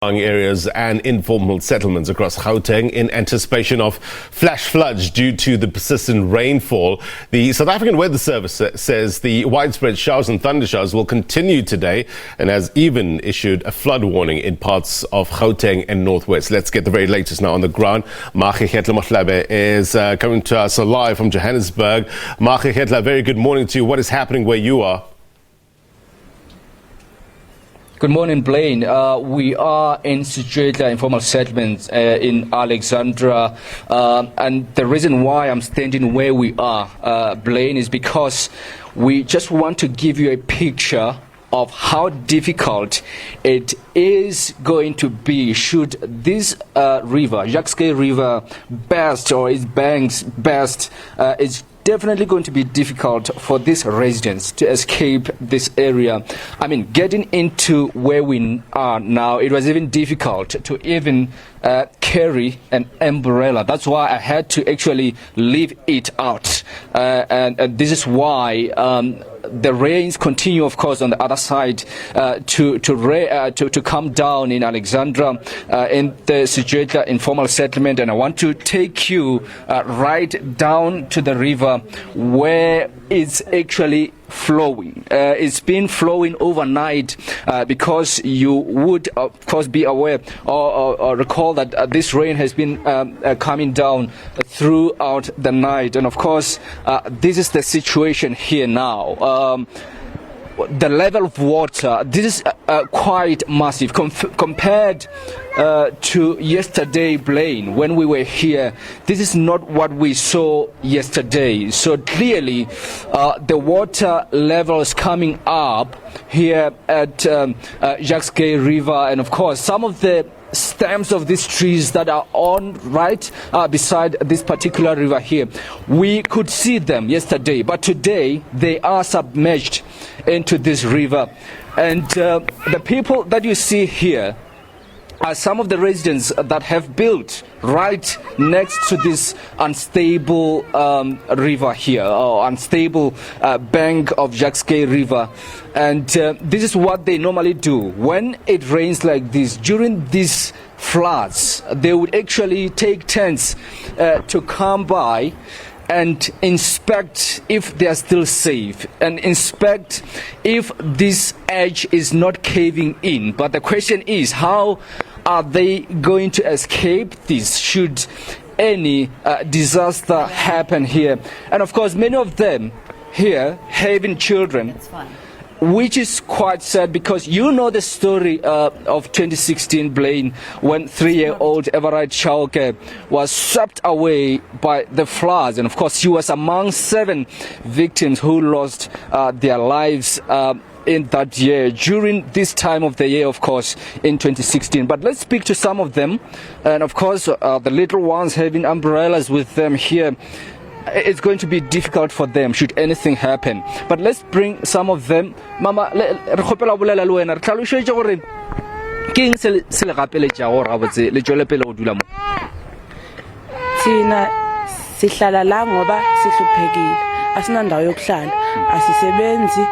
areas and informal settlements across Gauteng in anticipation of flash floods due to the persistent rainfall. The South African Weather Service says the widespread showers and thundershowers will continue today and has even issued a flood warning in parts of Gauteng and Northwest. Let's get the very latest now on the ground. Maageketla Mohlabe is coming to us live from Johannesburg. Maageketla, very good morning to you. What is happening where you are? Good morning, Blaine. We are in Maageketla informal settlements in Alexandra, and the reason why I'm standing where we are, Blaine, is because we just want to give you a picture of how difficult it is going to be should this river, Jacques River, burst or its banks burst. It's definitely going to be difficult for these residents to escape this area. I mean, getting into where we are now, it was even difficult to even carry an umbrella. That's why I had to actually leave it out. And this is why the rains continue, of course, on the other side to come down in Alexandra in the Maageketla informal settlement. And I want to take you right down to the river where it's actually flowing. It's been flowing overnight because you would, of course, be aware or recall that this rain has been coming down throughout the night. And of course, this is the situation here now. The level of water, this is quite massive compared to yesterday, Blaine, when we were here. This is not what we saw yesterday. So clearly, the water levels coming up here at Jacques River, and of course, some of the stems of these trees that are on right beside this particular river here, we could see them yesterday, but today they are submerged into this river. And the people that you see here are some of the residents that have built right next to this unstable river here, or unstable bank of Jacques River. And this is what they normally do. When it rains like this, during these floods, they would actually take tents to come by and inspect if they are still safe, and inspect if this edge is not caving in. But the question is, how are they going to escape this should any disaster happen here? And of course, many of them here having children, which is quite sad, because you know the story of 2016, Blaine, when 3-year-old Everett Chauke was swept away by the floods. And of course, she was among 7 victims who lost their lives in that year, during this time of the year, of course, in 2016. But let's speak to some of them. And of course, the little ones having umbrellas with them here, it's going to be difficult for them should anything happen. But let's bring some of them. Mama, re khopela bolela le wena re tlhalosetse gore keng se le gapeletša gore gabotse le tšwele pele go dula mo. Thina sihlala la ngoba sihluphekile, asina ndawo yokuhlala, asisebenzi,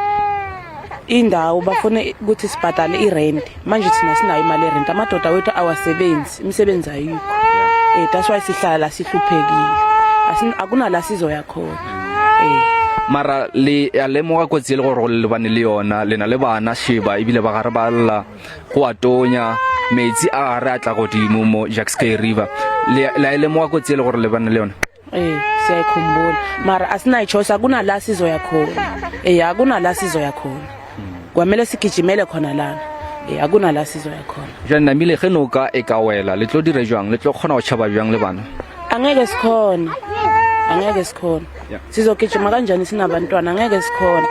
indawo bafuna ukuthi sibhadale irent. Manje thina sinayo imali yerent, amadoda wethu awasebenzi, imisebenzi ayikho. That's why sihlala sihluphekile. Akunala sizo yakhona. Mara le ya lemoga kotsi le gore le bane le yona, le na le bana sheba ebile ba gare ba lla go atonya metsi a gare a tla godimo mo Jacques River. Le lemoga kotsi le gore le bane le yona. Siyakhumbula, mara asina ichoice, akunala sizo yakhona. Akunala sizo yakhona. Kwamele sigijimele khona lana. Akunala sizo yakhona. Jana mile ge noka e ka wela, le tlo dire jwang, le tlo khona go tshaba jwang le bana? Angeke sikhona. Angeke sikhona. Sizogijima kanjani sinabantwana? Angeke sikhona.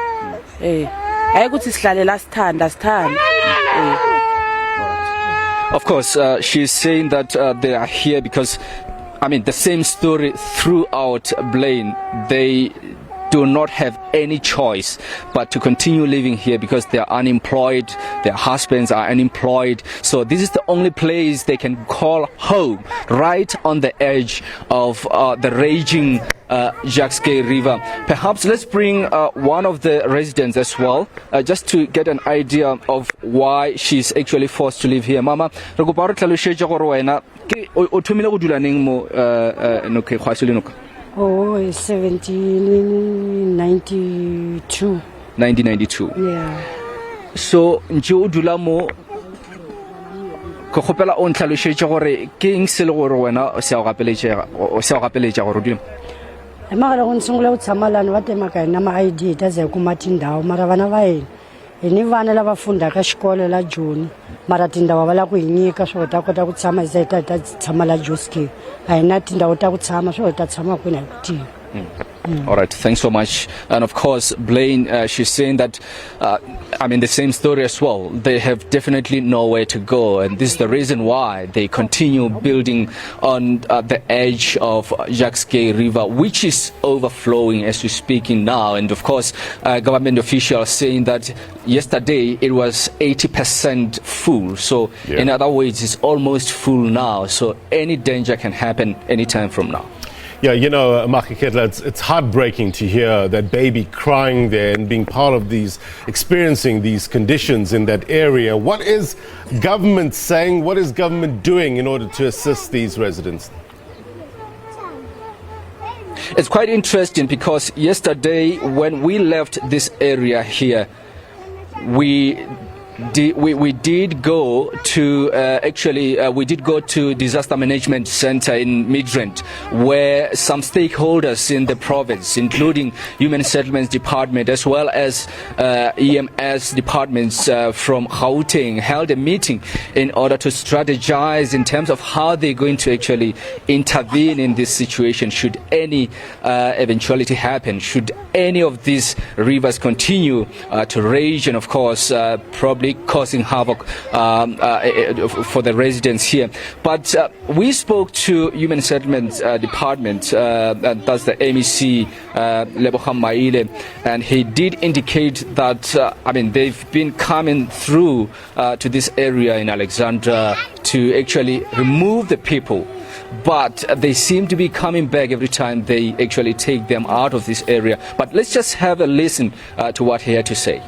Ayikuthi sihlale la sithanda. Of course, she's saying that they are here because, I mean, the same story throughout Blaine. They do not have any choice but to continue living here because they are unemployed, their husbands are unemployed. So this is the only place they can call home, right on the edge of the raging Jacques River. Perhaps let's bring one of the residents as well, just to get an idea of why she's actually forced to live here. Mama, re kopa re tlhalosetse gore wena ke o thomile go dula neng mo no ke khwasile no? Oh, 1792. 1992. Yeah. So ntse o dula mo go khopela o nthalosetse gore ke eng se le gore wena se a gapeletša gore o dule Emagala go nsungula go tsamalana ba tema ka ina ma ID ta ze ku matindawo mara vana va yena ni vana lava funda ka xikolo la Joni mara tindawo va la ku hinyika swo ta kota ku tshama ze ta tshama la Joski a ina tindawo ta ku tshama swo ta tshama ku na ku All right, thanks so much. And of course, Blaine, she's saying that, the same story as well. They have definitely nowhere to go. And this is the reason why they continue building on the edge of Jacques River, which is overflowing as we're speaking now. And of course, government officials saying that yesterday it was 80% full. So in other words, it's almost full now. So any danger can happen anytime from now. Yeah, Maageketla, it's heartbreaking to hear that baby crying there and being part of experiencing these conditions in that area. What is government saying? What is government doing in order to assist these residents? It's quite interesting because yesterday when we left this area here, we did go to disaster management center in Midrand, where some stakeholders in the province, including Human Settlements Department as well as EMS departments from Gauteng, held a meeting in order to strategize in terms of how they're going to actually intervene in this situation should any eventuality happen, should any of these rivers continue to rage, and of course probably causing havoc for the residents here. But we spoke to Human Settlements Department, that's the MEC, Lebogang Maile, and he did indicate that they've been coming through to this area in Alexandra to actually remove the people, but they seem to be coming back every time they actually take them out of this area. But let's just have a listen to what he had to say.